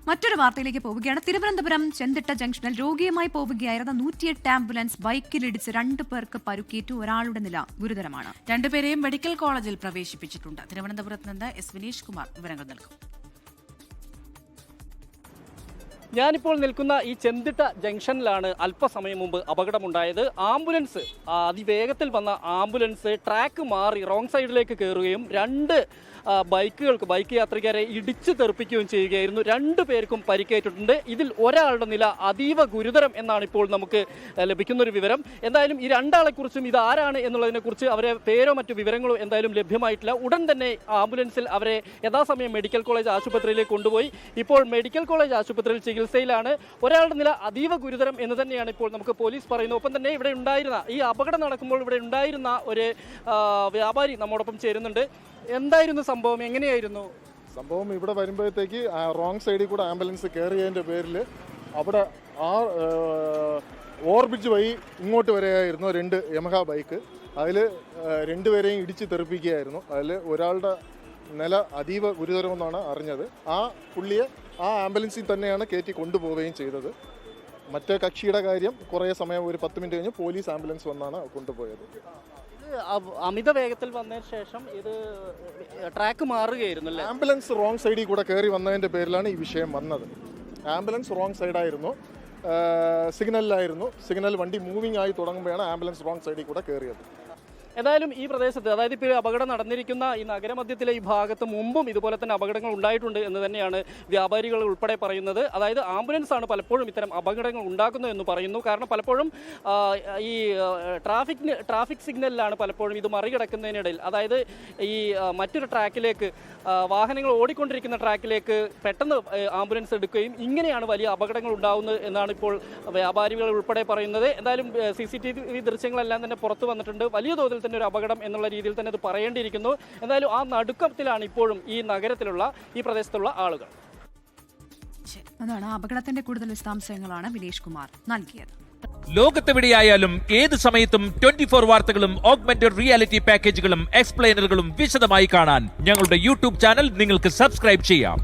മറ്റൊരു വാർത്തയിലേക്ക് പോവുകയാണ്. തിരുവനന്തപുരം ചെന്തിട്ട ജംഗ്ഷനിൽ രോഗിയുമായി പോവുകയായിരുന്ന 108 ആംബുലൻസ് ബൈക്കിലിടിച്ച് 2 പേർക്ക് പരുക്കേറ്റു. ഒരാളുടെ നില ഗുരുതരമാണ്. 2 പേരെയും മെഡിക്കൽ കോളേജിൽ പ്രവേശിപ്പിച്ചിട്ടുണ്ട്. തിരുവനന്തപുരത്ത് നിന്ന് എസ് വിനീഷ് കുമാർ വിവരങ്ങൾ നൽകും. ഞാനിപ്പോൾ നിൽക്കുന്ന ഈ ചെന്തിട്ട ജംഗ്ഷനിലാണ് അല്പസമയം മുമ്പ് അപകടമുണ്ടായത്. ആംബുലൻസ്, അതിവേഗത്തിൽ വന്ന ആംബുലൻസ് ട്രാക്ക് മാറി റോങ് സൈഡിലേക്ക് കയറുകയും 2 ബൈക്ക് യാത്രികരെ ഇടിച്ചു തെറിപ്പിക്കുകയും ചെയ്യുകയായിരുന്നു. 2 പേർക്കും പരിക്കേറ്റിട്ടുണ്ട്. ഇതിൽ ഒരാളുടെ നില അതീവ ഗുരുതരം എന്നാണ് ഇപ്പോൾ നമുക്ക് ലഭിക്കുന്നൊരു വിവരം. എന്തായാലും ഈ 2 ആളെക്കുറിച്ചും ഇത് ആരാണ് എന്നുള്ളതിനെക്കുറിച്ച് അവരെ പേരോ മറ്റു വിവരങ്ങളോ എന്തായാലും ലഭ്യമായിട്ടില്ല. ഉടൻ തന്നെ ആംബുലൻസിൽ അവരെ യഥാസമയം മെഡിക്കൽ കോളേജ് ആശുപത്രിയിലേക്ക് കൊണ്ടുപോയി. ഇപ്പോൾ മെഡിക്കൽ കോളേജ് ആശുപത്രിയിൽ ചികിത്സയിലാണ്. ഒരാളുടെ നില അതീവ ഗുരുതരം എന്ന് തന്നെയാണ് ഇപ്പോൾ നമുക്ക് പോലീസ് പറയുന്നത്. ഒപ്പം തന്നെ ഇവിടെ ഉണ്ടായിരുന്ന, ഈ അപകടം നടക്കുമ്പോൾ ഇവിടെ ഉണ്ടായിരുന്ന ഒരു വ്യാപാരി നമ്മോടൊപ്പം ചേരുന്നുണ്ട്. എന്തായിരുന്നു സംഭവം? എങ്ങനെയായിരുന്നു സംഭവം? ഇവിടെ വരുമ്പോഴത്തേക്ക് റോങ് സൈഡിൽ കൂടെ ആംബുലൻസ് കയറിയതിൻ്റെ പേരിൽ അവിടെ ഓവർബ്രിഡ്ജ് വഴി ഇങ്ങോട്ട് വരെയായിരുന്നു 2 യമഹ ബൈക്ക്. അതിൽ 2 പേരെയും ഇടിച്ച് തെറിപ്പിക്കുകയായിരുന്നു. അതിൽ ഒരാളുടെ നില അതീവ ഗുരുതരമെന്നാണ് അറിഞ്ഞത്. ആ പുള്ളിയെ ആ ആംബുലൻസിൽ തന്നെയാണ് കയറ്റി കൊണ്ടുപോവുകയും ചെയ്തത്. മറ്റേ കക്ഷിയുടെ കാര്യം കുറേ സമയം, ഒരു 10 മിനിറ്റ് കഴിഞ്ഞ് പോലീസ് ആംബുലൻസ് വന്നാണ് കൊണ്ടുപോയത്. അമിത വേഗത്തിൽ വന്നതിന് ശേഷം ഇത് ട്രാക്ക് മാറുകയായിരുന്നു. ആംബുലൻസ് റോങ് സൈഡിൽ കൂടെ കയറി വന്നതിൻ്റെ പേരിലാണ് ഈ വിഷയം വന്നത്. ആംബുലൻസ് റോങ് സൈഡായിരുന്നു, സിഗ്നലിലായിരുന്നു. സിഗ്നൽ വണ്ടി മൂവിങ് ആയി തുടങ്ങുമ്പോഴാണ് ആംബുലൻസ് റോങ് സൈഡിൽ കൂടെ കയറിയത്. എന്തായാലും ഈ പ്രദേശത്ത്, അതായത് ഇപ്പോൾ അപകടം നടന്നിരിക്കുന്ന ഈ നഗരമധ്യത്തിലെ ഈ ഭാഗത്ത് മുമ്പും ഇതുപോലെ തന്നെ അപകടങ്ങൾ ഉണ്ടായിട്ടുണ്ട് എന്ന് തന്നെയാണ് വ്യാപാരികൾ ഉൾപ്പെടെ പറയുന്നത്. അതായത് ആംബുലൻസ് ആണ് പലപ്പോഴും ഇത്തരം അപകടങ്ങൾ ഉണ്ടാക്കുന്നത് എന്ന് പറയുന്നു. കാരണം പലപ്പോഴും ഈ ട്രാഫിക് സിഗ്നലിലാണ് പലപ്പോഴും ഇത് മറികടക്കുന്നതിനിടയിൽ, അതായത് ഈ മറ്റൊരു ട്രാക്കിലേക്ക്, വാഹനങ്ങൾ ഓടിക്കൊണ്ടിരിക്കുന്ന ട്രാക്കിലേക്ക് പെട്ടെന്ന് ആംബുലൻസ് എടുക്കുകയും ഇങ്ങനെയാണ് വലിയ അപകടങ്ങൾ ഉണ്ടാകുന്നത് എന്നാണ് ഇപ്പോൾ വ്യാപാരികൾ ഉൾപ്പെടെ പറയുന്നത്. എന്തായാലും CCTV ദൃശ്യങ്ങളെല്ലാം തന്നെ പുറത്തു വന്നിട്ടുണ്ട്. വലിയ തോതിൽ ഒരു അപകടം എന്നുള്ള രീതിയിൽ തന്നെ അത് പറയേണ്ടിയിരിക്കുന്നു. എന്തായാലും ആ നടുക്കത്തിലാണ് ഇപ്പോഴും ഈ നഗരത്തിലുള്ള, ഈ പ്രദേശത്തുള്ള ആളുകൾ. അതാണ് അപകടത്തിന്റെ കൂടുതൽ വിശദാംശങ്ങളാണ് വിനീഷ് കുമാർ നൽകിയത്. ലോകത്തെവിടെയായാലും ഏത് സമയത്തും 24 വാർത്തകളും ഓഗ്മെന്റഡ് റിയാലിറ്റി പാക്കേജുകളും എക്സ്പ്ലെയിനറുകളും വിശദമായി കാണാൻ ഞങ്ങളുടെ YouTube ചാനൽ നിങ്ങൾക്ക് സബ്സ്ക്രൈബ് ചെയ്യാം.